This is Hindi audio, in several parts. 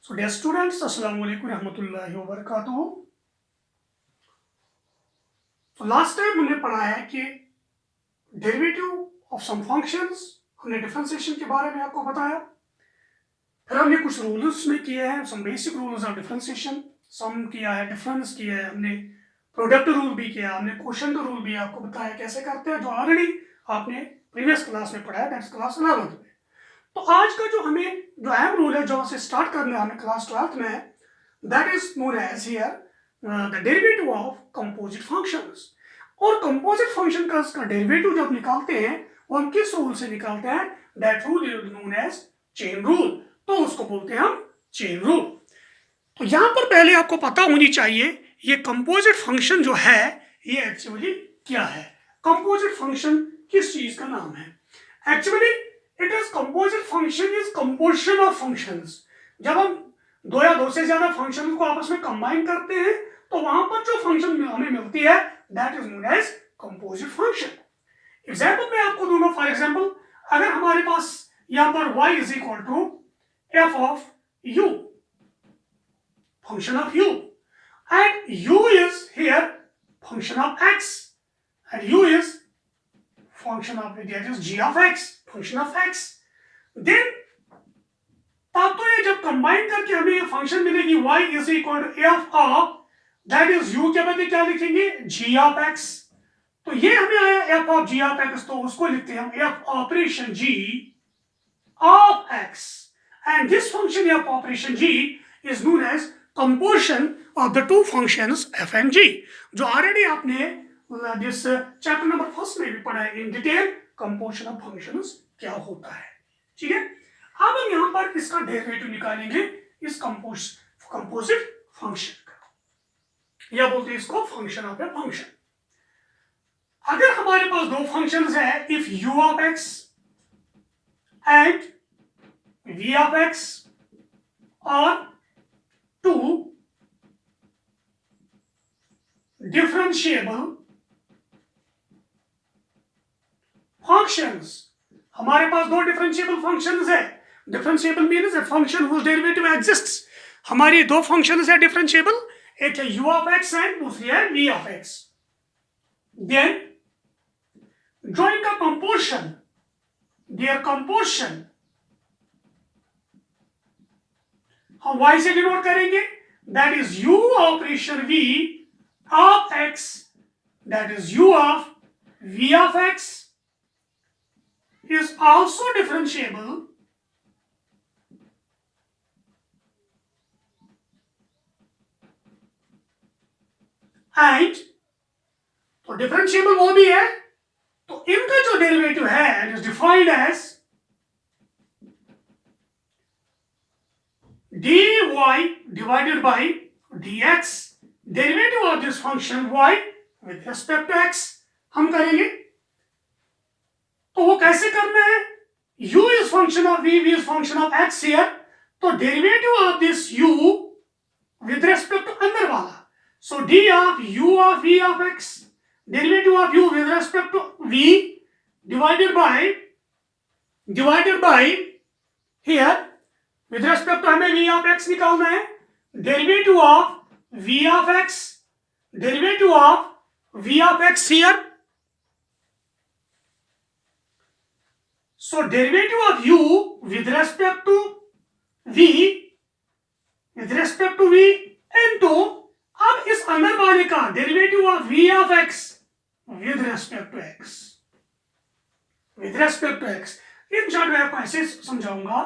So dear students, Assalamu alaikum रहमतुल्लाहि व बरकातुहू। तो लास्ट टाइम हमने पढ़ा है कि डेरिवेटिव ऑफ सम फंक्शंस, हमने डिफरेंशिएशन के बारे में आपको बताया। फिर हमने कुछ रूल्स में किए हैं, some basic rules of differentiation, some किया है, डिफरेंस किया है, हमने प्रोडक्ट रूल भी किया, हमने क्वोशंट रूल भी आपको बताया कैसे करते हैं, जो ऑलरेडी आपने प्रीवियस क्लास में पढ़ा है, दैट्स क्लास 11th में। तो आज का जो हमें जो अहम रूल है, जो से स्टार्ट करना है हमें क्लास 12th में, that is known as here the derivative of composite functions. और कंपोजिट फंक्शन का डेरिवेटिव जब निकालते हैं वो हम किस रूल से निकालते हैं? That rule is known as chain rule. तो उसको बोलते हैं हम चेन रूल। तो यहां पर पहले आपको पता होनी चाहिए ये कंपोजिट फंक्शन जो है ये एक्चुअली क्या है। कंपोजिट फंक्शन किस चीज का नाम है? Actually it is composite function is composition of functions. जब हम दो या दो से ज्यादा फंक्शन को आपस में कंबाइन करते हैं तो वहां पर जो फंक्शन हमें मिलती है that is known as composite function. Example मैं आपको दूंगा। फॉर एग्जाम्पल, अगर हमारे पास यहां पर y is equal to f of u, function of u, and u is here function of x, and u is function of, that is g of x, function of x, then तब तो ये जब कंबाइन करके हमें ये फंक्शन मिलेगी y is equal to f of, that is u के बदले क्या लिखेंगे? g of x। तो ये हमें आया f of g of x, तो उसको लिखते हैं हम f operation g of x, and this function f operation g is known as composition of the two functions f and g, जो ऑलरेडी आपने दिस चैप्टर नंबर 1 में भी पढ़ा है in detail. Composition of functions क्या होता है, ठीक है। अब हम यहां पर इसका डेरिवेटिव निकालेंगे इस कंपोजिट फंक्शन का, या बोलते हैं इसको फंक्शन ऑफ ए फंक्शन। अगर हमारे पास दो फंक्शंस है, if u of x and v of x are two differentiable functions, हमारे पास दो डिफरेंशिएबल फंक्शंस है। Differentiable means a function whose derivative exists। हमारी दो फंक्शंस है डिफरेंशिएबल, एक है u of x एंड दूसरी है v of x। देन जो इनका कंपोजिशन, देयर कंपोजिशन हम y से डिनोट करेंगे, that is u operation v of x, that is u of v of x is also differentiable and, तो डिफरेंशिएबल वो भी है, तो इनका जो डेरिवेटिव है it is defined as dy divided by dx, derivative of this function y with respect to x हम करेंगे। तो वो कैसे करना है? u is function of v is function of x here, तो derivative of this u with respect to अंदर वाला, so d of u of v of x, derivative of u with respect to v divided by here with respect to हमें v ऑफ x निकालना है, derivative of v of x, derivative of v of x here, so derivative of u with respect to v into, अब इस अंदर वाले का derivative of v of x with respect to x, in short में आपको ऐसे समझाऊंगा,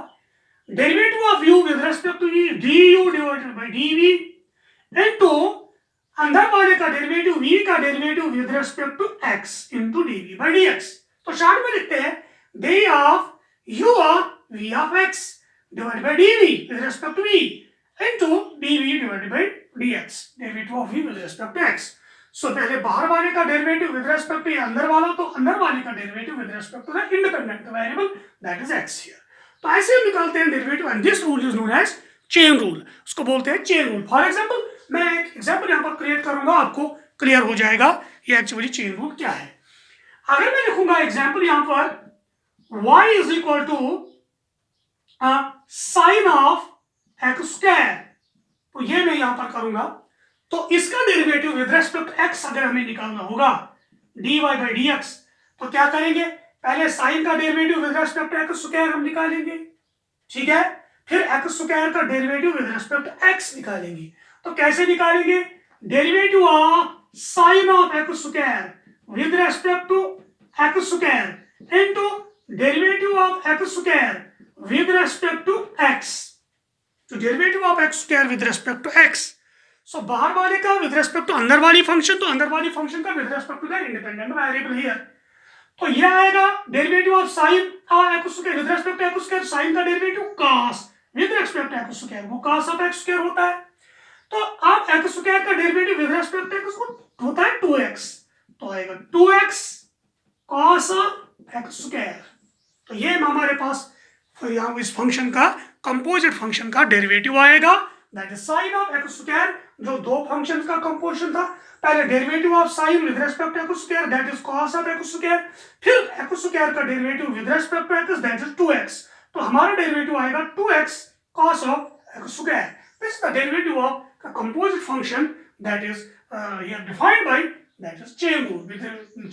derivative of u with respect to v du divided by dv into अंदर वाले का डेरिवेटिव v का derivative with respect to x into dv by dx। तो शॉर्ट में लिखते हैं d of u of v of x divided by dv with respect to v into dv divided by dx, derivative of v with respect to x। सो पहले बाहर वाले का डेरिवेटिव विद रिस्पेक्ट टू अंदर वाला, तो अंदर वाले का derivative with respect to the independent variable that is x here. तो ऐसे हम निकालते हैं derivative, and this rule is known as chain rule, उसको बोलते हैं चेन रूल। फॉर एग्जांपल, मैं एक एग्जांपल यहां पर क्रिएट करूंगा, आपको क्लियर हो जाएगा ये एक्चुअली चेन रूल क्या है। अगर मैं लिखूंगा एग्जांपल यहां पर y is equal to sine of x square, तो ये मैं यहां पर करूंगा। तो इसका डेरिवेटिव विद रेस्पेक्ट एक्स अगर हमें निकालना होगा dy बाई डी एक्स, तो क्या करेंगे, पहले साइन का derivative with respect X square हम निकालेंगे, ठीक है, फिर एक्स स्क्वायर का डेरिवेटिव विद रेस्पेक्ट एक्स निकालेंगे। तो कैसे निकालेंगे, derivative of sine of x square with respect to x square into derivative of x square with respect to X, तो derivative of x square with respect to X. So बाहर वाले का विद रेस्पेक्ट टू अंदर वाली फंक्शन, तो अंदर वाली फंक्शन का with respect to the independent variable here, तो ये आएगा derivative of sine X square with respect to x square, sine का derivative cos with respect to x square, वो कॉस ऑफ एक्स स्क्वायर होता है। तो अब एक्स स्क्वायर का derivative with respect to X होता है 2x, तो आएगा 2x cos of x square. तो ये हमारे पास फिर यहाँ इस फंक्शन का कंपोजिट फंक्शन का डेरिवेटिव आएगा, that is sine of x square, जो दो फंक्शन का कंपोजिशन था, पहले derivative of sine with respect to x square that is cos of x square, फिर एक्स स्क्वायर का derivative with respect to x that is 2x, तो हमारा डेरिवेटिव आएगा 2x cos of x square. This is the derivative of a composite function that is here defined by that is chain rule, with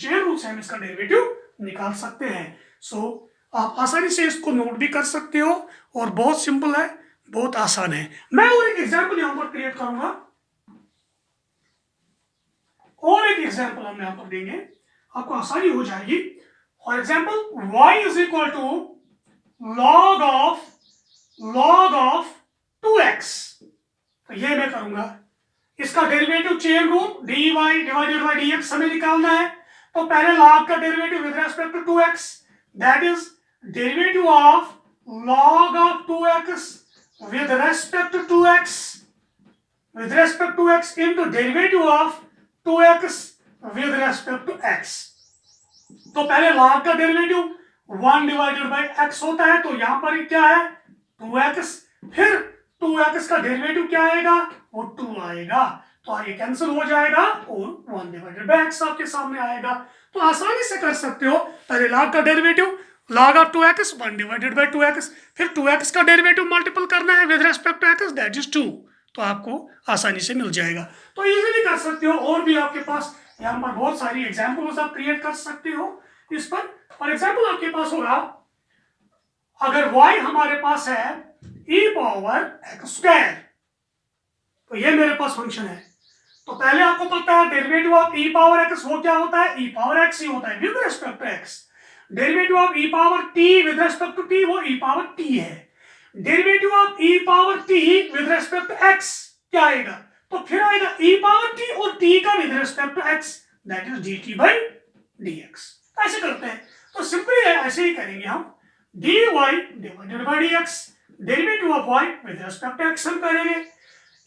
chain rule से हम इसका डेरिवेटिव निकाल सकते हैं। सो आप आसानी से इसको नोट भी कर सकते हो और बहुत सिंपल है, बहुत आसान है। मैं और एक एग्जांपल यहां पर क्रिएट करूंगा, और एक एग्जांपल हम यहां पर देंगे, आपको आसानी हो जाएगी। For example y is equal to log of 2x, तो ये मैं करूंगा, इसका derivative chain rule dy divided by dx हमें निकालना है। तो पहले log का derivative with respect to 2x, that is derivative of log of 2x with respect to x into derivative of 2x with respect to x। तो पहले log का डेरिवेटिव 1 डिवाइडेड बाय x होता है, तो यहां पर क्या है 2x, फिर 2x का डेरिवेटिव क्या आएगा, वो 2 आएगा, तो ये कैंसिल हो जाएगा और 1 डिवाइडेड बाय x आपके सामने आएगा। तो आसानी से कर सकते हो, पहले log का derivative log of 2x 1 divided by 2x, फिर 2x का डेरिवेटिव मल्टीपल करना है with respect to x that is 2, तो आपको आसानी से मिल जाएगा। तो इजीली कर सकते हो, और भी आपके पास यहाँ पर बहुत सारी एग्जांपल्स आप क्रिएट कर सकते हो इस पर। फॉर एग्जांपल आपके पास होगा, अगर y हमारे पास है e पावर एक्स स्क्वायर, तो ये मेरे पास फंक्शन है, तो पहले आपको पता है derivative of e power x वो क्या होता है, e पावर x ही होता है with respect to x। Derivative of e power t with respect to t वो e पावर t है। Derivative of e power t with respect to x क्या आएगा, तो फिर आएगा e पावर t और t का with respect to x that is dt by dx। ऐसे करते हैं, तो सिंपली ऐसे ही करेंगे हम, dy divided by dx, derivative of y with respect to x हम करेंगे,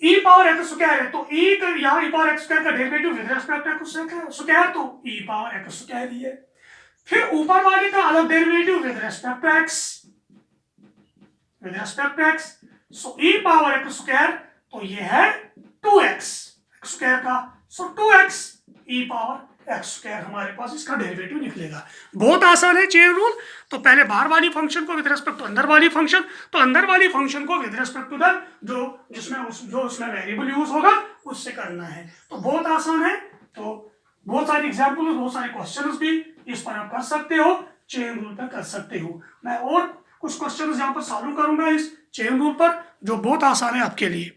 e पावर एक्स स्क्वायर है, तो e का यहाँ e पावर एक्स स्क्वायर का derivative with respect to x square, तो e पावर एक्स स्क्वायर ही है। फिर ऊपर वाले का अलग derivative with respect to x, so e power x square, तो ये है 2x एक्स स्क्वायर का, so 2x e power x square हमारे पास इसका डेरिवेटिव निकलेगा। बहुत आसान है चेन रूल। तो पहले बाहर वाली फंक्शन को विद रिस्पेक्ट टू अंदर वाली फंक्शन, तो अंदर वाली फंक्शन को विद रिस्पेक्ट टू द जो उसमें वेरिएबल यूज होगा उससे करना है, तो बहुत आसान है। तो बहुत सारी एग्जाम्पल, बहुत सारे क्वेश्चंस भी इस पर आप कर सकते हो, चेन रूल पर कर सकते हो। मैं और कुछ क्वेश्चंस यहाँ पर सॉल्व करूंगा इस चेन रूल पर, जो बहुत आसान है आपके लिए।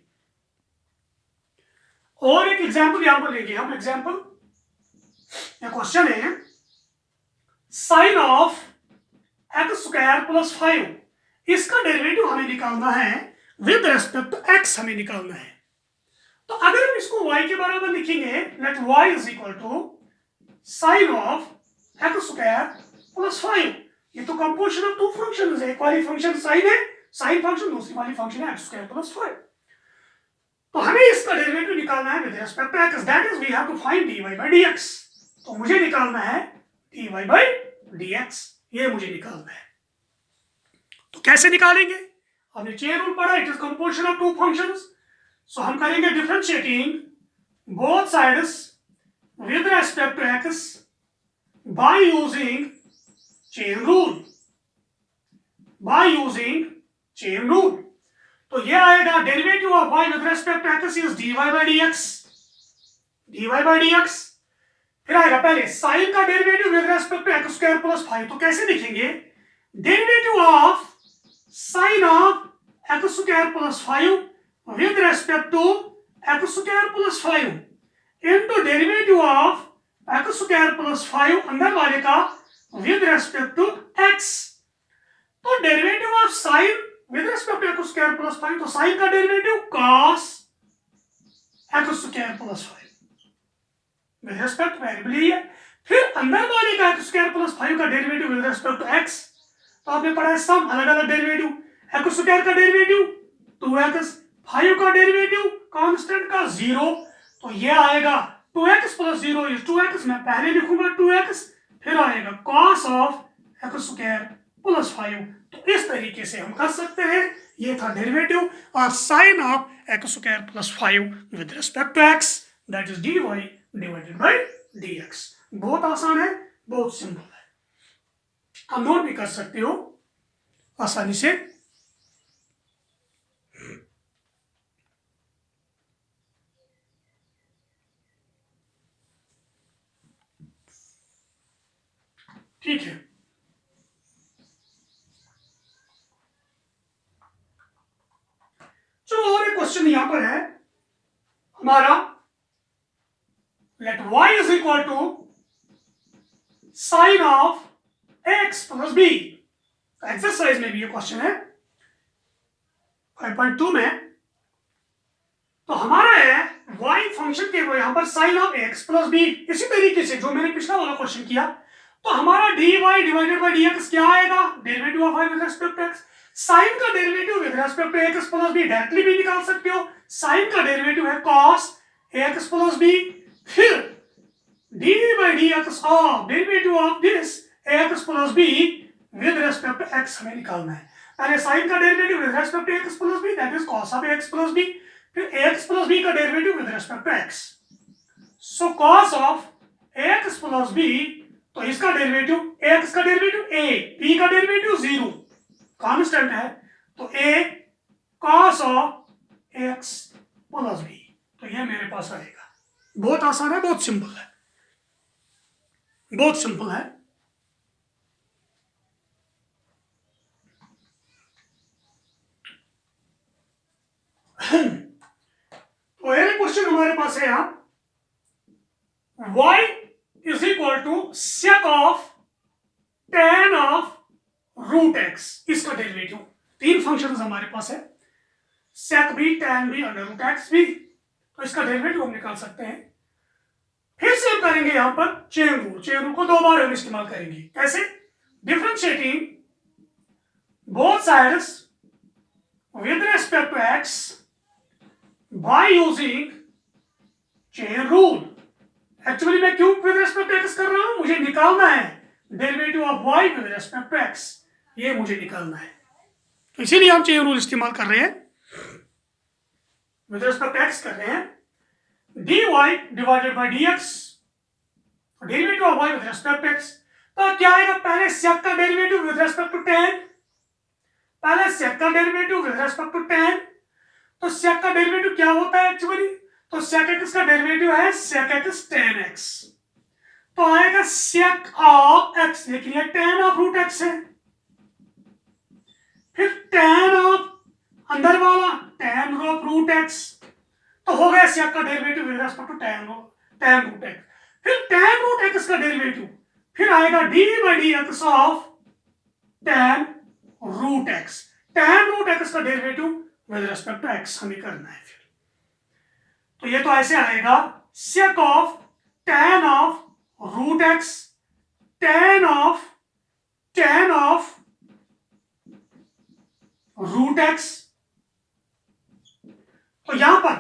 और एक एग्जाम्पल यहाँ पर लेंगे हम, एग्जाम्पल क्वेश्चन है sine of x square plus 5, इसका डेरिवेटिव हमें निकालना है विद रिस्पेक्ट टू एक्स हमें निकालना है। तो अगर हम इसको y के बराबर लिखेंगे, let y is equal to sine of x square plus 5, ये तो कंपोजिशन ऑफ टू फंक्शंस है, एक वाली फंक्शन साइन है, साइन फंक्शन, दूसरी वाली फंक्शन है एक्स स्क्वायर प्लस 5। तो हमें इसका डेरिवेटिव निकालना है with respect to x, that is we have to find dy by dx। तो मुझे निकालना है dy बाय dx, ये मुझे निकालना है। तो कैसे निकालेंगे, हमने चेन रूल पढ़ा, it is composition of two functions, so हम करेंगे differentiating both sides with respect to X by using chain rule, तो ये आएगा derivative of y with respect to x is dy by dx, dy by dx। फिर आएगा पहले साइन का derivative with respect to x square plus 5, तो कैसे लिखेंगे, derivative of sine of x square plus 5 with respect to x square plus 5 into derivative of x square plus 5 अंदर वाले का विद रेस्पेक्ट टू x। तो derivative of sine with respect to x square plus 5, तो साइन का derivative cos x square plus 5 with respect variable ही है। फिर अंदर वाले का x स्क्वायर प्लस 5 का derivative with respect to x, तो आपने पढ़ा है सम अलग अलग डेरिवेटिव, x स्क्वायर का डेरिवेटिव 2x, 5 का डेरिवेटिव कांस्टेंट का 0, तो ये आएगा 2x प्लस 0 इज 2x, मैं पहले लिखूंगा 2x, फिर आएगा cos of x square plus 5। तो इस तरीके से हम कर सकते हैं, ये था derivative of sine of x square plus 5 with respect to x, that is dy divided by dx। बहुत आसान है, बहुत सिंपल है, हम नोट भी कर सकते हो आसानी से। ठीक है, चलो और एक क्वेश्चन यहां पर है हमारा, let y is equal to sine of x plus b। Exercise में भी ये क्वेश्चन है 5.2 में। तो हमारा है y फंक्शन के वो यहां पर sine of x plus b, इसी तरीके से जो मैंने पिछला वाला क्वेश्चन किया। तो हमारा dy डिवाइडेड बाय dx क्या आएगा, derivative of y with respect to x। Sine का derivative with respect to x plus b directly भी निकाल सकते हो, साइन का डेरिवेटिव है cos x प्लस b, फिर dy by dx of derivative of this x plus b with respect to x हमें निकालना है। पहले साइन का derivative with respect to x plus b that is cos of x plus b, फिर x प्लस b का derivative with respect to x, so cos of x plus b, तो इसका डेरिवेटिव x का डेरिवेटिव a, b का डेरिवेटिव 0 कांस्टेंट है, तो a cos of x plus b, तो ये मेरे पास आएगा। बहुत आसान है, बहुत सिंपल है, बहुत सिंपल है। तो ये क्वेश्चन हमारे पास है यहां, y is equal to sec of tan of root x, इसका डेरिवेटिव। तीन फंक्शंस हमारे पास है, sec भी, tan भी, अंडर रूट x भी, तो इसका डेरिवेटिव हम निकाल सकते हैं। फिर से हम करेंगे यहां पर चेन रूल, चेन रूल को दो बार हम इस्तेमाल करेंगे। कैसे, differentiating both sides with respect to x by using chain rule. Actually मैं क्यों विद रिस्पेक्ट टू x कर रहा हूं, मुझे निकालना है derivative of y with respect to x, ये मुझे निकालना है, तो इसीलिए हम चेन रूल इस्तेमाल कर रहे हैं, विद रिस्पेक्ट टू x कर रहे हैं। dy divided by dx, derivative of y with respect to x, तो क्या आएगा, पहले sec का derivative with respect to tan, पहले sec का derivative with respect to tan, तो sec का डेरिवेटिव क्या होता है एक्चुअली, तो sec x का डेरिवेटिव है sec x tan x, तो आएगा sec ऑफ x, लेकिन ये tan ऑफ रूट x है, फिर tan ऑफ अंदर वाला tan ऑफ रूट x, तो हो गया sec का derivative with respect to tan root x, फिर tan रूट x का डेरिवेटिव, फिर आएगा d by dx of tan root x, tan root x का derivative with respect to x हमें करना है। फिर तो ये तो ऐसे आएगा sec of tan of root x, tan of root x, तो यहां पर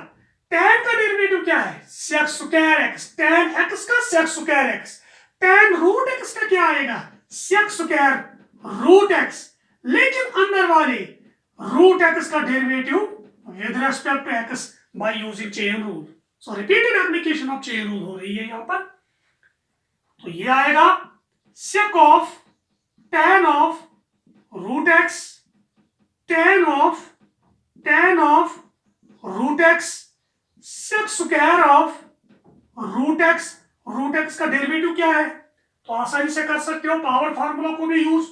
tan का डेरिवेटिव क्या है, sec square x, tan x का sec square x, tan root x का क्या आएगा, sec स्क्वायर रूट x, लेकिन अंदर वाले रूट x का derivative with respect to x by using chain rule. So repeated application of chain rule हो रही है यहां पर, तो ये आएगा sec of tan of root x, tan of tan of root x sec square of root x का डेरिवेटिव क्या है? तो आसानी से कर सकते हो, पावर फार्मूला को भी यूज,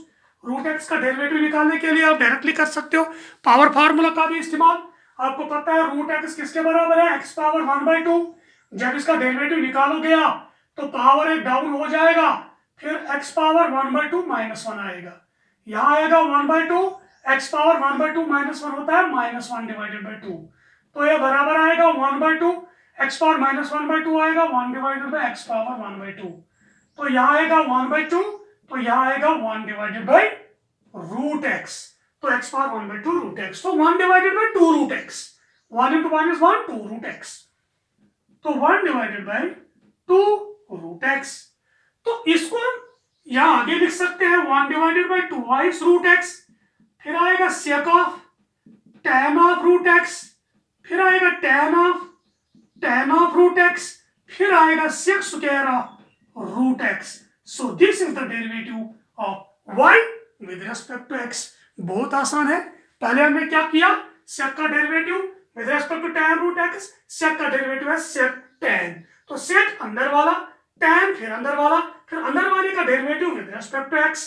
रूट एक्स का डेरिवेटिव निकालने के लिए आप डायरेक्टली कर सकते हो, पावर फार्मूला का भी इस्तेमाल। आपको पता है रूट एक्स किसके बराबर है? X power 1/2। जब इसका डेरिवेटिव निकालोगे आप तो पावर एक डाउन हो जाएगा, फिर एक्स पावर 1/2 -1 आएगा, यहाँ आएगा 1/2, एक्स पावर 1/2 -1 होता है -1/2, तो ये बराबर आएगा 1/2, एक्स पावर -1/2 आएगा 1/x पावर 1/2, तो यहाँ आएगा 1/2, तो यहाँ आएगा 1/√x, तो x पावर 1/2 रूट एक्स, तो 1/2 root x, 1 into 1 is 1, 2 root x, तो 1/2 रूट एक्स। तो इसको हम यहाँ आगे लिख सकते हैं 1/2 रूट एक्स, फिर आएगा sec of tan of root x, फिर आएगा tan ऑफ रूट एक्स, फिर आएगा sec square of root x. So this is the derivative of y with respect to x। बहुत आसान है। पहले हमने क्या किया? सेक का derivative with respect to tan root x, sec का डेरिवेटिव है सेक tan, तो सेक अंदर वाला, tan फिर अंदर वाला, फिर अंदर वाले का derivative with respect to x,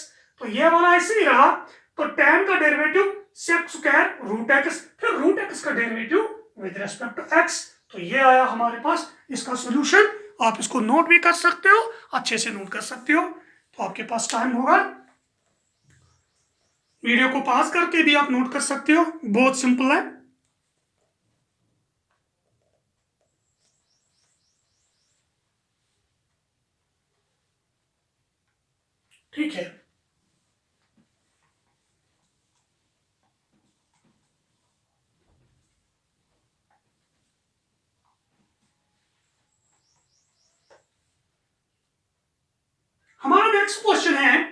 तो ये वाला ऐसे ही रहा, तो tan का derivative sec square root x, फिर रूट एक्स का derivative with respect to x, तो ये आया हमारे पास इसका सॉल्यूशन। आप इसको नोट भी कर सकते हो, अच्छे से नोट कर सकते हो, तो आपके पास टाइम होगा, वीडियो को पॉज करके भी आप नोट कर सकते हो, बहुत सिंपल है। ठीक है, हमारा नेक्स्ट क्वेश्चन है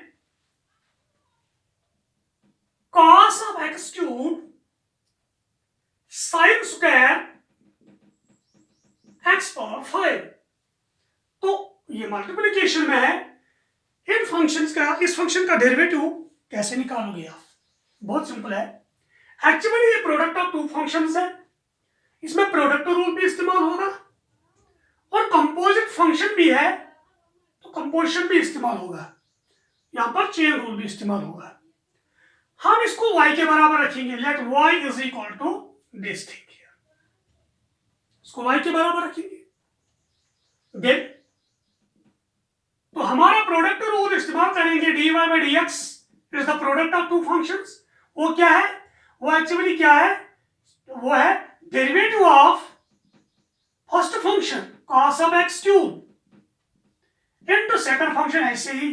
cos of x cube sin square x power 5। तो ये मल्टीप्लिकेशन में है, इन फंक्शंस का, इस फंक्शन का डेरिवेटिव कैसे निकालोगे आप? बहुत सिंपल है। एक्चुअली ये प्रोडक्ट ऑफ टू फंक्शंस है, इसमें प्रोडक्ट रूल भी इस्तेमाल होगा और कंपोजिट फंक्शन भी है तो कंपोजिशन भी इस्तेमाल होगा, यहां पर चेन रूल भी इस्तेमाल होगा। हम इसको y के बराबर रखेंगे, let y is equal to this thing, इसको y के बराबर रखेंगे। देन तो हमारा प्रोडक्ट रूल इस्तेमाल करेंगे, dy by dx is the product of two functions. वो क्या है? वो एक्चुअली क्या है? वो है derivative of first function cos of x cube into second function ऐसे ही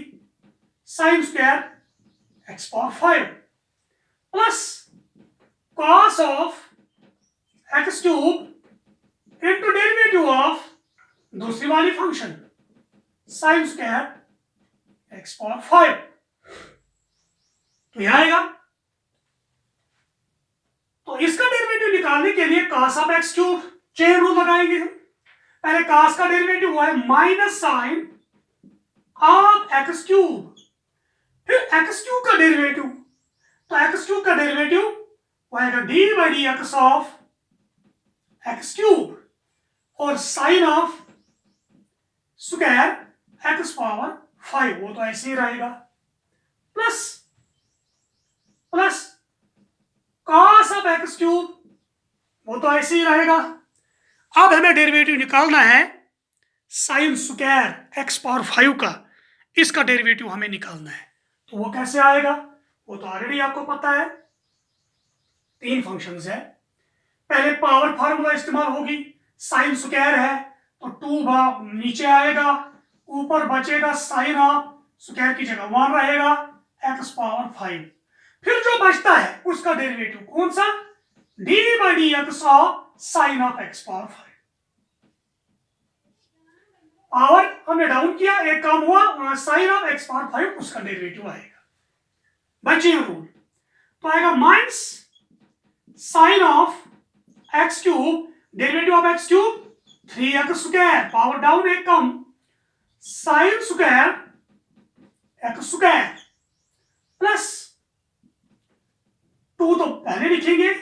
sin square x power 5 plus cos of x cube into derivative of दूसरी वाली function sin square x power 5, तो यह आएगा। तो इसका डेरिवेटिव निकालने के लिए cos of x cube chain rule लगाएंगे हम। पहले cos का डेरिवेटिव हुआ है minus sine of x cube, फिर x क्यूब का डेरिवेटिव, तो x क्यूब का डेरिवेटिव वो आएगा d by d x of x cube और sine of square x power 5, वो तो ऐसे ही रहेगा, plus cos of x cube, वो तो ऐसे ही रहेगा। अब हमें डेरिवेटिव निकालना है साइन स्क्वायर x पावर 5 का, इसका डेरिवेटिव हमें निकालना है, तो वो कैसे आएगा? वो तो ऑलरेडी आपको पता है, तीन फंक्शंस है। पहले पावर फार्मूला इस्तेमाल होगी, साइन स्क्वायर है तो 2 नीचे आएगा, ऊपर बचेगा साइन ऑफ स्क्वायर की जगह 1 रहेगा x पावर 5, फिर जो बचता है उसका डेरिवेटिव कौन सा? D by d x of sine of x power 5। Power हमने डाउन किया, एक काम हुआ, साइन ऑफ x पावर 5 उसका डेरिवेटिव आएगा, बचे रूल, तो आएगा minus sine of x cube, derivative of x cube 3x square, power down एक कम, sine square x square plus 2 तो पहले लिखेंगे,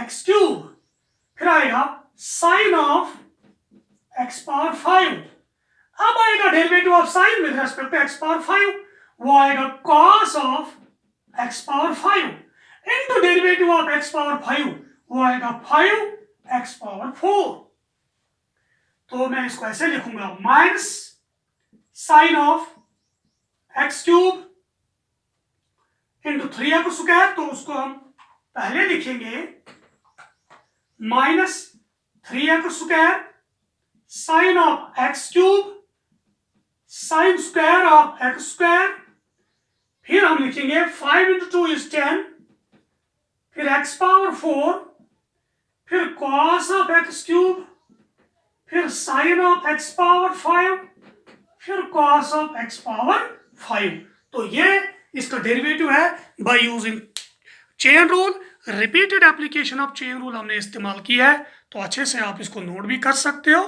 एक्स क्यूब, फिर आएगा साइन ऑफ एक्स पावर 5, अब आएगा derivative of sine with respect to x power 5, वो आएगा cos of x power 5 into derivative of x power 5, वो आएगा 5 एक्स पावर 4। तो मैं इसको ऐसे लिखूंगा minus sine of x cube into 3x², तो उसको हम पहले लिखेंगे minus 3x² sine of x cube sine square of x², फिर हम लिखेंगे 5 इंटू 2 इज 10, फिर x पावर 4, फिर कॉस ऑफ एक्स क्यूब, फिर साइन ऑफ एक्स पावर 5, फिर कॉस ऑफ एक्स पावर 5। तो ये इसका डेरिवेटिव है bye using chain rule. Repeated application of chain rule हमने इस्तेमाल किया है, तो अच्छे से आप इसको नोट भी कर सकते हो।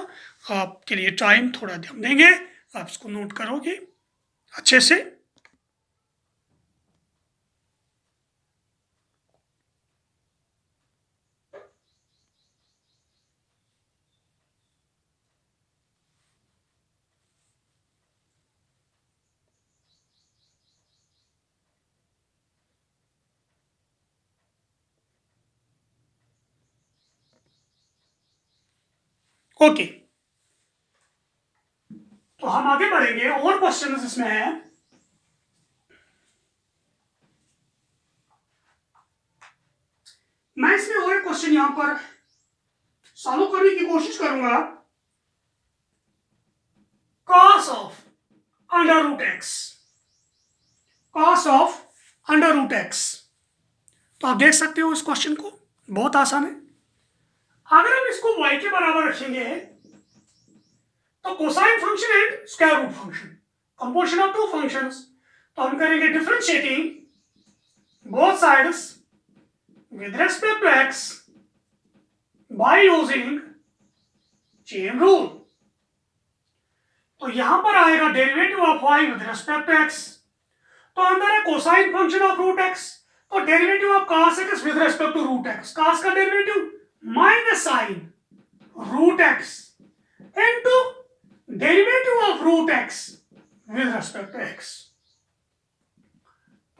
आपके लिए टाइम थोड़ा हम देंगे, आप इसको नोट करोगे अच्छे से। ओके, तो हम आगे बढ़ेंगे, और क्वेश्चन इसमें है। मैं इसमें और एक क्वेश्चन यहां पर सॉल्व करने की कोशिश करूंगा। Cos of under root x, cos of under root x. तो आप देख सकते हो इस क्वेश्चन को, बहुत आसान है। अगर हम इसको y के बराबर रखेंगे तो cosine function and square root function, composition of two functions, तो हम करेंगे differentiating both sides with respect to x by using chain rule. तो यहां पर आएगा derivative of y with respect to x, तो अंदर है cosine function of root x, तो derivative of cos x with respect to root x, cos का derivative minus sine root x into derivative of root x with respect to x,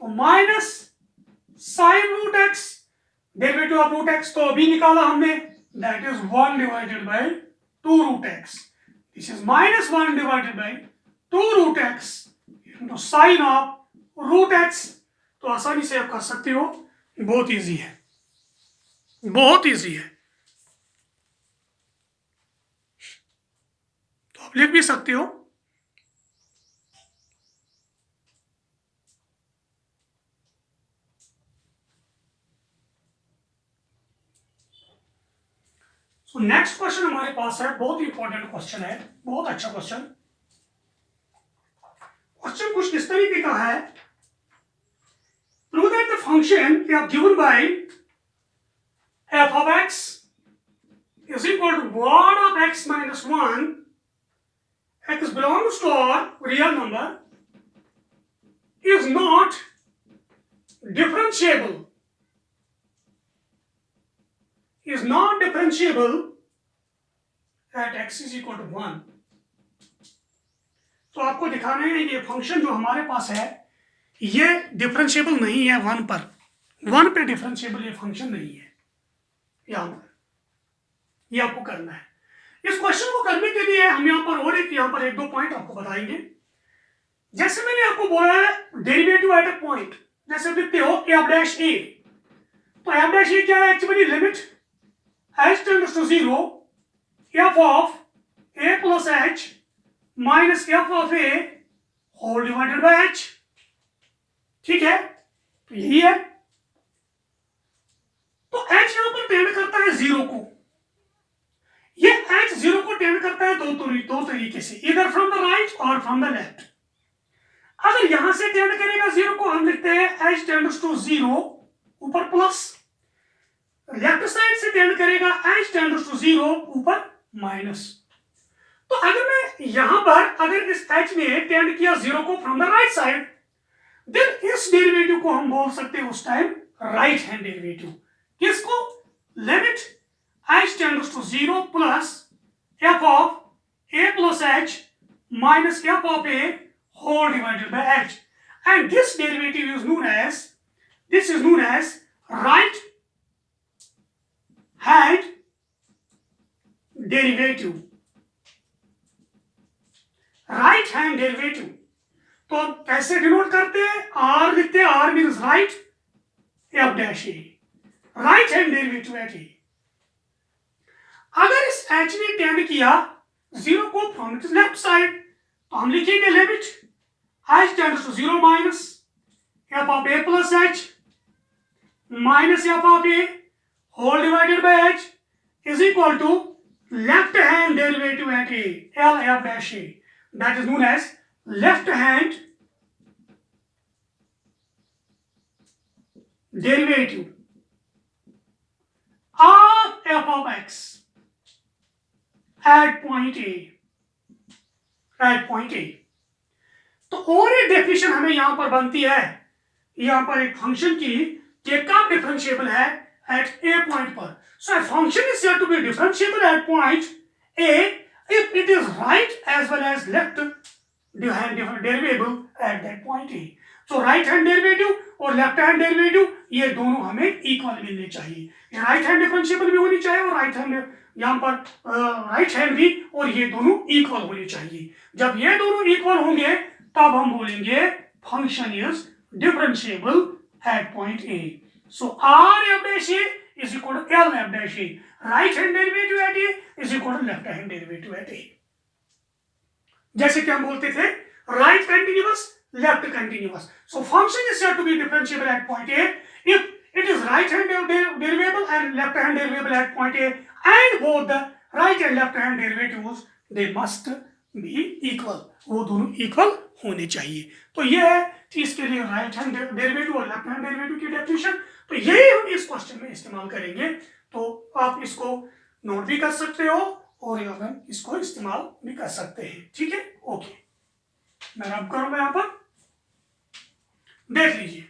तो minus sine root x derivative of root x, तो अभी निकाला हमने, that is 1 divided by 2 root x, this is minus 1 divided by 2 root x into sine of root x। तो आसानी से आप कर सकते हो, बहुत इजी है, बहुत इजी है। तो आप लिख भी सकते हो। तो नेक्स्ट क्वेश्चन हमारे पास है, बहुत इंपॉर्टेंट क्वेश्चन है, बहुत अच्छा क्वेश्चन। क्वेश्चन कुछ इस तरीके का है, prove that the function given by f of x is equal to mod of x minus 1, x belongs to our real number, is not differentiable, is not differentiable at x is equal to 1। तो आपको दिखाना है ये फंक्शन जो हमारे पास है ये डिफरेंशिएबल नहीं है 1 पर, 1 पे डिफरेंशिएबल ये फंक्शन नहीं है। यहां पर ये आपको करना है। इस क्वेश्चन को करने के लिए हम यहां पर एक दो पॉइंट आपको बताएंगे। जैसे मैंने आपको बोला है डेरिवेटिव एट अ पॉइंट, जैसे लिखते हो f डैश a, तो f डैश a क्या है actually, limit h tends to 0 f of a plus h minus f of a whole divided by h। ठीक है, तो यही है। तो h यहां पर टेंड करता है 0 को, ये h 0 को टेंड करता है दो तरीके से, इधर फ्रॉम द राइट और फ्रॉम द लेफ्ट। अगर यहां से टेंड करेगा 0 को, हम लिखते हैं h टेंड्स टू 0 ऊपर प्लस, लेफ्ट साइड से टेंड करेगा h टेंड्स टू 0 ऊपर माइनस। तो अगर मैं यहां पर अगर इस h ने टेंड किया 0 को from the right side, then इस डेरिवेटिव को हम बोल सकते हैं उस टाइम राइट हैंड डेरिवेटिव। किसको? Limit h tends to 0 plus f of a plus h minus f of a whole divided by h, and this derivative is known as right hand derivative. Right hand derivative तो कैसे डिनोट करते हैं? आर लिखते हैं, R means right, f dash a, right hand derivative at a. अगर इस एच ने टेंड किया 0 को फ्रॉम इट्स लेफ्ट साइड तो हम लिखेंगे limit h tends to 0 minus f of a plus h minus f of a whole divided by h is equal to left hand derivative at a, l f dash a. That is known as left hand derivative of f of x at point A. तो और एक डेफिनेशन हमें यहां पर बनती है, यहां पर एक फंक्शन की कि कब डिफरेंशिएबल है एट ए पॉइंट पर. सो a function is said to be differentiable at point A if it is right as well as left derivable at that point A. So right hand derivative और left hand derivative ये दोनों हमें इक्वल मिलने चाहिए. राइट हैंड डिफरेंशिएबल भी होनी चाहिए और राइट हैंड यहाँ पर राइट हैंड भी, और ये दोनों इक्वल होने चाहिए. जब ये दोनों इक्वल होंगे तब हम बोलेंगे function is differentiable eight point A. So R f dash A is equal to L f dash A. Right hand derivative at A is equal to left hand derivative at A. जैसे कि हम बोलते थे right continuous, left continuous. So function is said to be differentiable at point A if it is right hand derivable and left hand derivable at point A, and both the right and left hand derivatives they must be equal. वो दोनों इक्वल होने चाहिए. तो ये है कि इसके लिए राइट हैंड डेरिवेटिव और लेफ्ट हैंड डेरिवेटिव की डेफिनेशन. तो यही हम इस क्वेश्चन में इस्तेमाल करेंगे. तो आप इसको नोट भी कर सकते हो और हम इसको इस्तेमाल भी कर सकते हैं. ठीक है, ओके. मैं रब करूंगा यहां पर, देख लीजिए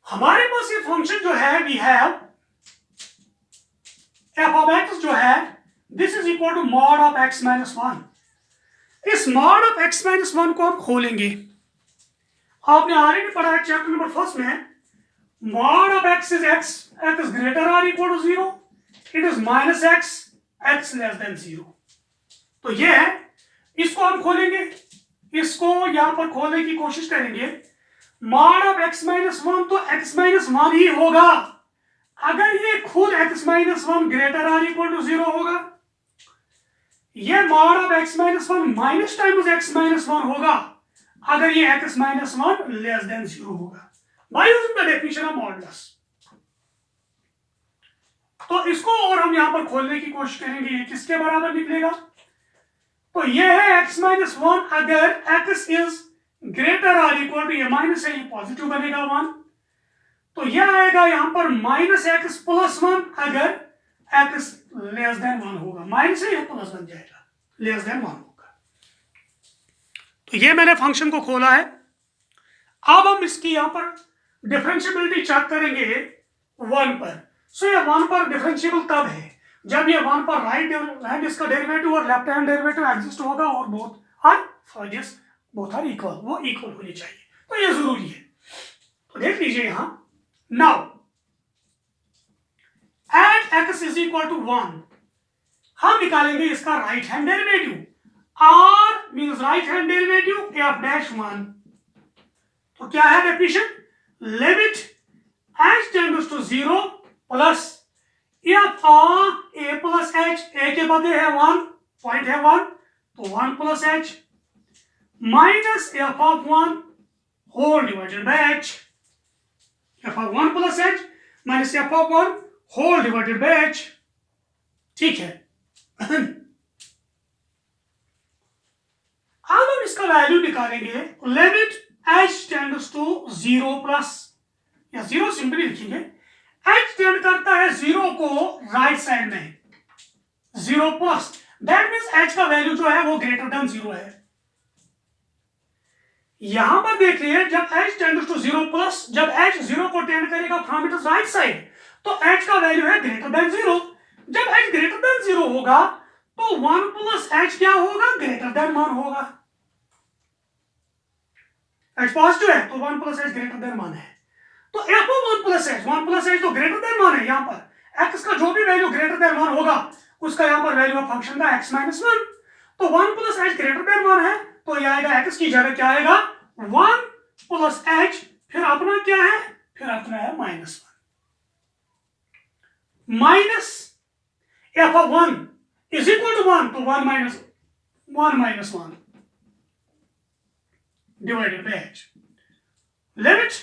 हमारे पास ये फंक्शन जो है we have f of x जो है this is equal to mod of x minus 1. इस मॉड ऑफ एक्स माइनस 1 को हम खोलेंगे. आपने ऑलरेडी पढ़ा है चैप्टर नंबर 1 में, mod of x is x greater or equal to 0, it is minus x less than 0. तो ये है, इसको हम खोलेंगे, इसको यहां पर खोलने की कोशिश करेंगे. mod of x minus 1 तो x minus 1 ही होगा अगर ये खुद x minus 1 greater or equal to 0 होगा. ये mod of x minus 1 minus times x minus 1 होगा अगर ये x minus 1 less than 0 होगा. By using the definition of modulus. तो इसको और हम यहां पर खोलने की कोशिश करेंगे. ये किसके बराबर निकलेगा? तो ये है x minus 1 अगर x is greater or equal to, ये माइनस है, ये पॉजिटिव बनेगा 1. तो ये आएगा यहां पर माइनस x प्लस 1 अगर x लेस देन 1 होगा. माइनस है, ये प्लस बन जाएगा, लेस देन 1 होगा. तो ये मैंने फंक्शन को खोला है. अब हम इसकी यहां पर डिफरेंशियबिलिटी चेक करेंगे 1 पर. सो ये 1 पर डिफरेंशिएबल तब है जब ये 1 पर राइट हैंड इसका डेरिवेटिव और लेफ्ट हैंड डेरिवेटिव एग्जिस्ट होगा और बोथ आर इक्वल, वो इक्वल होनी चाहिए. तो ये जरूरी है. तो देख लीजिए यहां, now at x is equal to 1 हम निकालेंगे इसका right hand derivative. R means right hand derivative f dash 1. तो क्या है definition? Limit h tends to 0 plus f of a plus h, a के बदले है 1, पॉइंट है 1 तो 1 plus h minus f of 1 whole divided by h. F of 1 plus h minus f of 1 whole divided by h. ठीक है. अब हम इसका वैल्यू निकालेंगे. Limit h tends to 0 plus, या 0 सिंपली लिखेंगे. h टेंड करता है 0 को राइट साइड में, 0 प्लस, दैट मींस h का वैल्यू जो है वो ग्रेटर देन 0 है. यहां पर देखिए जब h टेंड्स टू 0 प्लस, जब h 0 को टेंड करेगा फ्रॉम इट्स राइट साइड तो h का वैल्यू है ग्रेटर देन 0। जब h ग्रेटर देन 0 होगा तो 1 प्लस h क्या होगा, ग्रेटर देन 1 होगा। h पॉजिटिव है तो 1 प्लस h ग्रेटर देन 1 है। तो f ऑफ 1 प्लस h तो ग्रेटर देन 1 है। यहाँ पर x का जो भी वैल्यू ग्रेटर देन 1 होगा उसका यहाँ पर वैल्यू ऑफ फंक्शन का x माइनस 1। तो 1 प्लस h ग्रेटर देन 1 है तो ये आएगा x की जगह क्या आएगा 1 प्लस h, फिर अपना क्या है, फिर अपना है minus 1 minus f of 1 is equal to 1 तो 1 minus 1 divided by h. Limit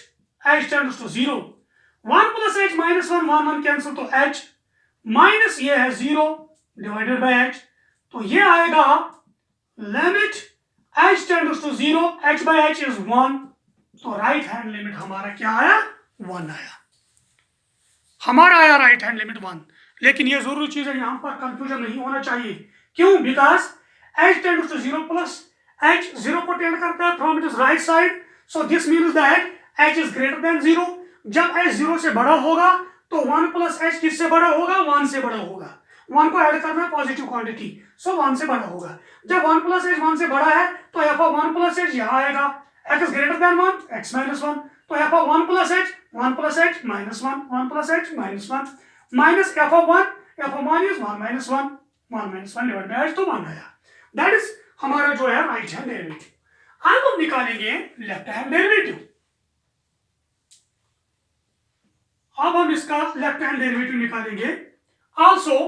h tends to 0. 1 plus h minus 1 1 cancel तो h माइनस ये है 0 divided by h, तो ये आएगा limit h tends to 0, h by h is 1, तो राइट हैंड लिमिट हमारा क्या आया 1 आया, हमारा आया राइट हैंड लिमिट 1। लेकिन ये जरूरी चीज है, यहां पर कंफ्यूजन नहीं होना चाहिए। क्यों? Because h tends to 0 plus h 0 को टेंड करता है from it right side, so this means that h is greater than 0। जब h 0 से बड़ा होगा तो 1 प्लस h किससे बड़ा होगा, 1 से बड़ा होगा। 1 को ऐड करना है पॉजिटिव क्वांटिटी, सो 1 से बड़ा होगा। जब 1 प्लस h 1 से बड़ा है तो f ऑफ 1 प्लस h यहाँ आएगा, x is greater then 1 x minus 1, तो f of 1 plus h minus 1 1 plus h minus 1 minus f of 1 is 1 minus 1 divide by h, तो 1 आया। दैट इज हमारा जो है राइट हैंड डेरिवेटिव। अब हम निकालेंगे लेफ्ट हैंड डेरिवेटिव। अब हम इसका लेफ्ट हैंड डेरिवेटिव निकालेंगे। Also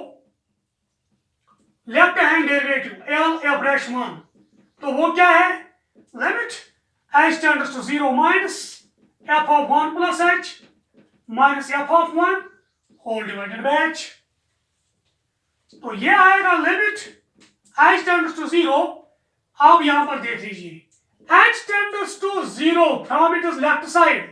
left hand derivative l f dash 1, तो वो क्या है, limit h tends to 0 minus f of 1 plus h minus f of 1 whole divided by h, तो ये आएगा लिमिट h टेंड्स टू 0। अब यहां पर देख लीजिए h tends to 0 from it is left side,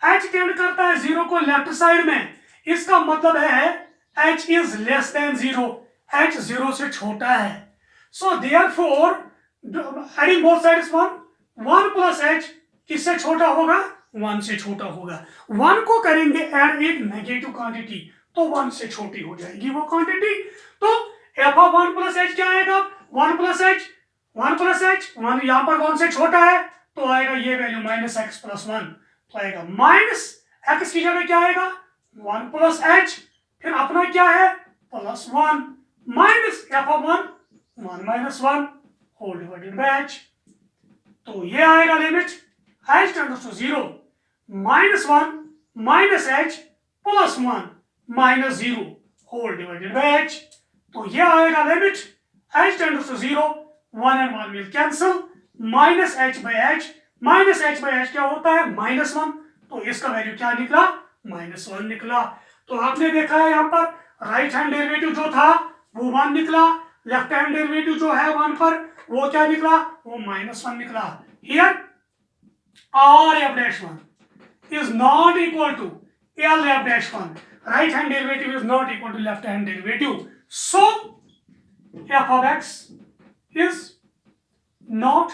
h tend करता है 0 को लेफ्ट साइड में, इसका मतलब है h is less than 0, h 0 से छोटा है। So therefore adding both sides 1 plus h किससे छोटा होगा, 1 से छोटा होगा। 1 को करेंगे ऐड एक नेगेटिव क्वांटिटी तो 1 से छोटी हो जाएगी वो क्वांटिटी। तो f ऑफ 1 प्लस h क्या आएगा, 1 प्लस h 1 यहाँ पर 1 से छोटा है तो आएगा ये वैल्यू माइनस x प्लस 1, तो आएगा माइनस x की जगह क्या आएगा 1 प्लस h, फिर अपना क्या है plus 1 minus f of 1 minus 1 whole divided by h, तो ये आएगा limit h tends to 0 minus 1 minus h plus 1 minus 0 whole divided by h, तो ये आएगा limit h tends to 0 1 and 1 will cancel minus h by h, minus h by h क्या होता है माइनस 1, तो इसका वैल्यू क्या निकला माइनस 1 निकला। तो आपने देखा है यहाँ पर राइट हैंड डेरिवेटिव जो था वो 1 निकला, लेफ्ट हैंड डेरिवेटिव जो है 1 पर वो क्या निकला, वो माइनस 1 निकला। Here r f dash 1 is not equal to l f dash 1, right hand derivative is not equal to left hand derivative, so f of x is not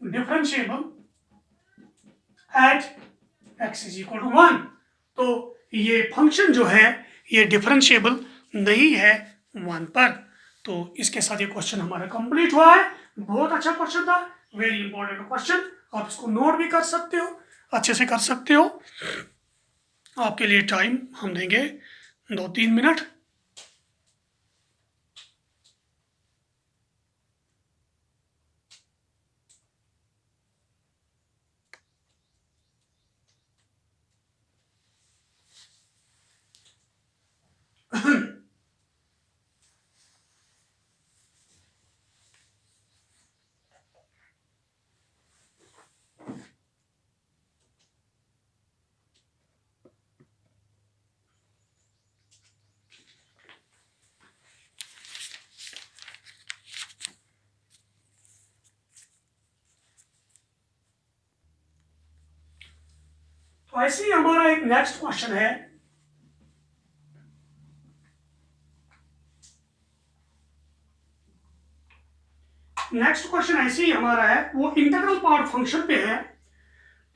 differentiable at x is equal to 1। तो ये फंक्शन जो है ये डिफरेंशिएबल नहीं है 1 पर। तो इसके साथ ये क्वेश्चन हमारा कंप्लीट हुआ है। बहुत अच्छा क्वेश्चन था, वेरी इंपॉर्टेंट क्वेश्चन। आप इसको नोट भी कर सकते हो, अच्छे से कर सकते हो। आपके लिए टाइम हम देंगे 2-3 मिनट। तो ऐसे ही हमारा एक नेक्स्ट क्वेश्चन है। नेक्स्ट क्वेश्चन ऐसे ही हमारा है, वो इंटीग्रल पार्ट फंक्शन पे है।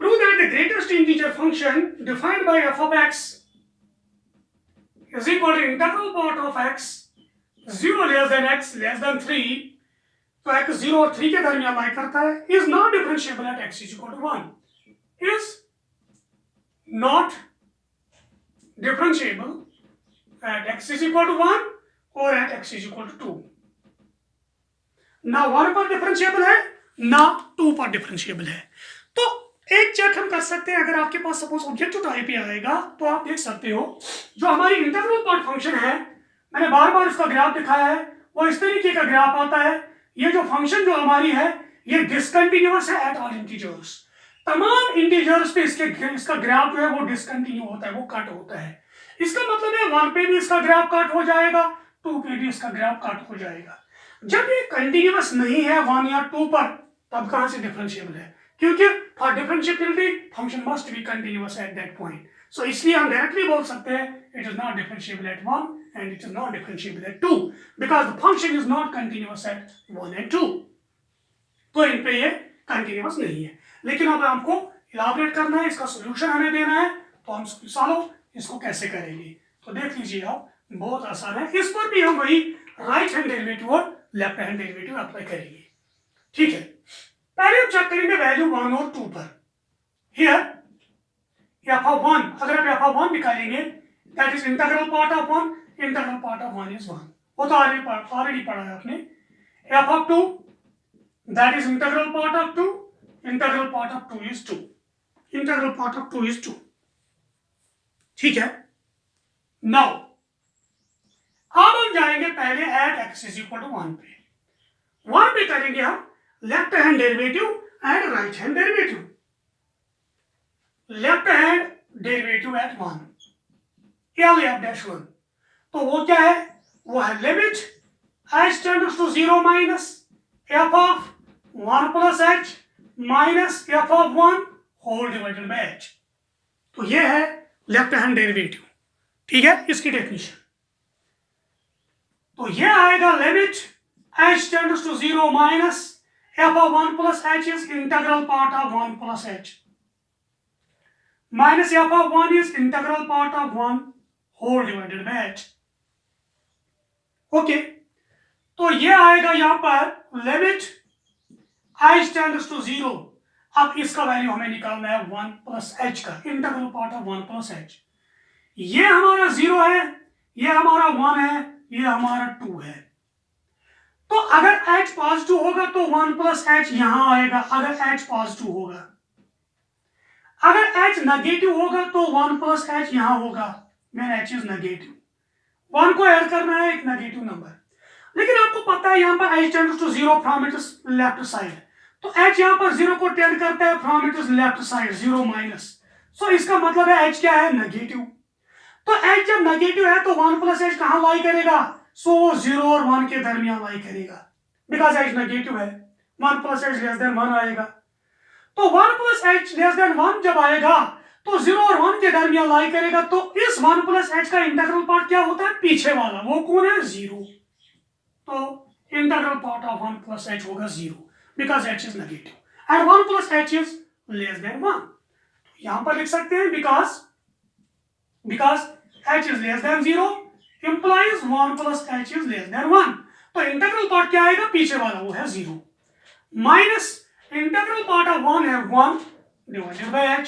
Prove that the greatest integer function defined by f of x is equal to integral part of x 0 less than x less than 3, तो x 0 और 3 के दरमियान लाई करता है, is not differentiable at x is equal to 1, is not differentiable at x is equal to 1 or at x is equal to 2. ना 1 पर डिफरेंशिएबल है ना 2 पर डिफरेंशिएबल है। तो एक चेक हम कर सकते हैं, अगर आपके पास सपोज ऑब्जेक्टिव टाइप ही आएगा तो आप देख सकते हो जो हमारी इंटीग्रल पार्ट फंक्शन है, मैंने बार बार इसका ग्राफ दिखाया है, वो इस तरीके का ग्राफ आता है। ये जो फंक्शन जो हमारी है ये डिसकंटिन्यूअस है एट ऑल इंटीजर्स, तमाम इंटीजर्स पे इसका ग्राफ जो है वो डिसकंटिन्यू होता है, वो कट होता है। इसका मतलब है 1 पे भी इसका ग्राफ कट हो जाएगा, 2 पे भी इसका ग्राफ कट हो जाएगा। जब ये कंटिन्यूअस नहीं है 1 या 2 पर, तब कहां से डिफरेंशिएबल है? क्योंकि for differentiability function must be continuous at that point. So इसलिए हम डायरेक्टली बोल सकते हैं it is not differentiable at 1 and it is not differentiable at 2 because the function is not continuous at 1 and 2। तो इन पे ये कंटिन्यूअस नहीं है। लेकिन अब हमको इलाबोरेट करना है, इसका सॉल्यूशन हमें देना है, तो हम चलो इसको कैसे करेंगे। तो देख लीजिए आप, बहुत आसान है। इस पर भी हम वही राइट हैंड डेरिवेटिव और लेफ्ट हैंड डेरिवेटिव अप्लाई करेंगे। ठीक है, पहले हम चेक करेंगे वैल्यू 1 और 2 पर। हियर f of 1, अगर आप f of 1 निकालेंगे that is integral part of 1, integral part of 1 is 1, वो तो ऑलरेडी पढ़ा है आपने। f of 2 that is integral part of 2, integral part of 2 is 2, integral part of 2 is 2। ठीक है, नाउ अब हम जाएंगे पहले eight x is equal to 1 पे। 1 पे करेंगे हम left hand derivative and right hand derivative. Left hand derivative at 1 LF-1, तो वो क्या है? वो है limit h tends to 0 minus f of 1 plus h minus f of 1 whole divided by h। तो ये है लेफ्ट हैंड डेरिवेटिव। ठीक है, इसकी डेफिनेशन तो ये आएगा limit h tends to 0 minus f of 1 plus h is integral part of 1 plus h minus f of 1 is integral part of 1 whole divided by h। Okay, तो ये आएगा यहां पर लिमिट h टेंड्स टू 0। अब इसका वैल्यू हमें निकालना है 1 प्लस h का, integral part of 1 plus h। ये हमारा 0 है, ये हमारा 1 है, ये हमारा 2 है। तो अगर h पॉजिटिव होगा तो 1 प्लस h यहां आएगा, अगर h पॉजिटिव होगा। अगर h नेगेटिव होगा तो 1 प्लस h यहां होगा, when h इज नेगेटिव। 1 को ऐड करना है एक नेगेटिव नंबर, लेकिन आपको पता है यहां पर h tends to 0 from its left side, तो h यहां पर 0 को टेंड करता है from its left side 0 minus. So इसका मतलब है h क्या है? नेगेटिव। तो h जब नेगेटिव है तो 1 प्लस h कहां लाई करेगा? सो 0 और 1 के दरमियान लाई करेगा, बिकॉज h नेगेटिव है। 1 प्लस h लेस देन 1 आएगा, तो 1 प्लस h लेस देन 1 जब आएगा तो 0 और 1 के दरमियान लाई करेगा। तो इस 1 प्लस h का इंटीग्रल पार्ट क्या होता है? पीछे वाला, वो कौन है? 0। तो integral part of 1 plus h होगा 0 because h is negative and 1 plus h is less than 1। यहां पर लिख सकते हैं because h is less than 0 implies 1 plus h is less than 1। तो इंटीग्रल पार्ट क्या आएगा? पीछे वाला, वो है 0 माइनस इंटीग्रल पार्ट ऑफ 1 है 1 डिवाइडेड बाय h।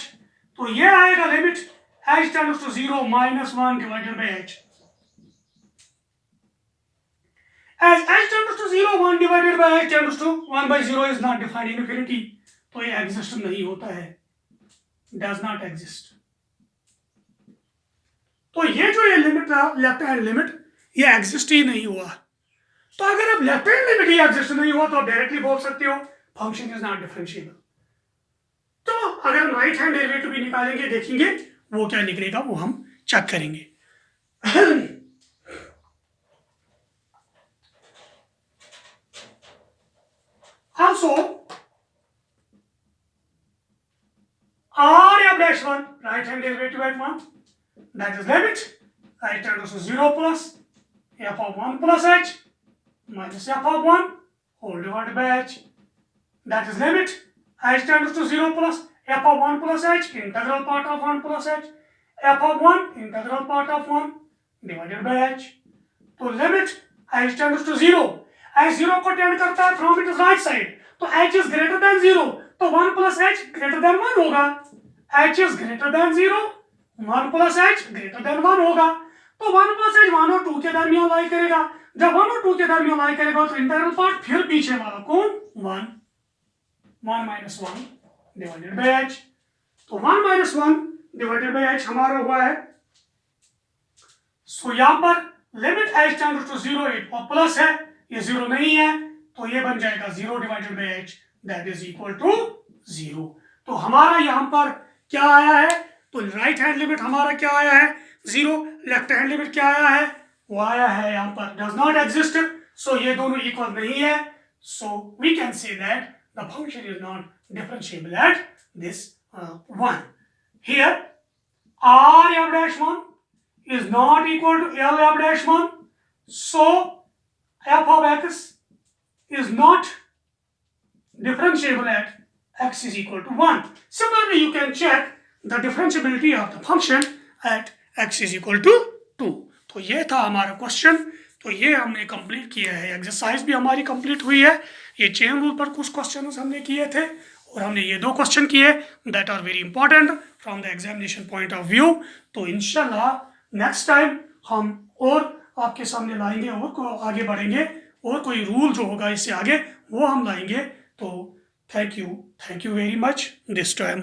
तो ये आएगा limit h tends to 0 minus 1 divided by h। As h tends to 0, 1 divided by h tends to 1 by 0 is not defined in infinity, तो ये एग्जिस्ट नहीं होता है, does not exist। तो ये जो ये लिमिट था लेफ्ट हैंड लिमिट, ये एग्जिस्ट ही नहीं हुआ। तो अगर आप लेफ्ट हैंड लिमिट ही एग्जिस्ट नहीं हुआ तो आप डायरेक्टली बोल सकते हो फंक्शन इज नॉट डिफरेंशिएबल। तो अगर हम राइट हैंड डेरिवेटिव भी निकालेंगे, देखेंगे वो क्या निकलेगा, वो हम चेक करेंगे। Also, RF-1, right hand derivative at 1, that is limit h tends to 0 plus f of 1 plus h minus f of 1 whole divided by h, that is limit h tends to 0 plus f of 1 plus h integral part of 1 plus h, f of 1 integral part of 1 divided by h. तो limit h tends to 0, h 0 को टेंड करता है फ्रॉम इट्स राइट साइड, तो h इज ग्रेटर देन 0, तो 1 plus h ग्रेटर देन 1 होगा, h is greater than 0, 1 plus h greater than 1 होगा, तो 1 plus h 1 और 2 के दरमियान लाई करेगा, जब 1 और 2 के दरमियान लाई करेगा तो इंटीग्रल पार्ट फिर पीछे वाला कौन 1 minus 1 डिवाइडेड बाय h, तो 1 minus 1 डिवाइडेड बाय h हमारा हुआ है, सो यहां पर लिमिट h टेंड्स टू 0 और प्लस है, ये 0 नहीं है तो ये बन जाएगा 0 divided by h that is equal to 0। तो हमारा यहां पर क्या आया है, तो राइट हैंड लिमिट हमारा क्या आया है 0, लेफ्ट हैंड लिमिट क्या आया है, वो आया है यहां पर डज नॉट एग्जिस्ट, सो ये दोनों इक्वल नहीं है, so we can say that the function is not differentiable at this one. Here r f dash 1 is not equal to L f dash 1, so f of x is not differentiable at x is equal to 1. Similarly, you can check the differentiability of the function at x is equal to 2. तो ये था हमारा क्वेश्चन, तो ये हमने कंप्लीट किया है, एक्सरसाइज भी हमारी कंप्लीट हुई है, ये चेन रूल पर कुछ क्वेश्चन हमने किए थे और हमने ये 2 क्वेश्चन किए that are very important from the examination point of view. तो इंशाल्लाह नेक्स्ट टाइम हम और आपके सामने लाएंगे और को आगे बढ़ेंगे और कोई रूल जो होगा इससे आगे वो हम लाएंगे। तो thank you very much this time.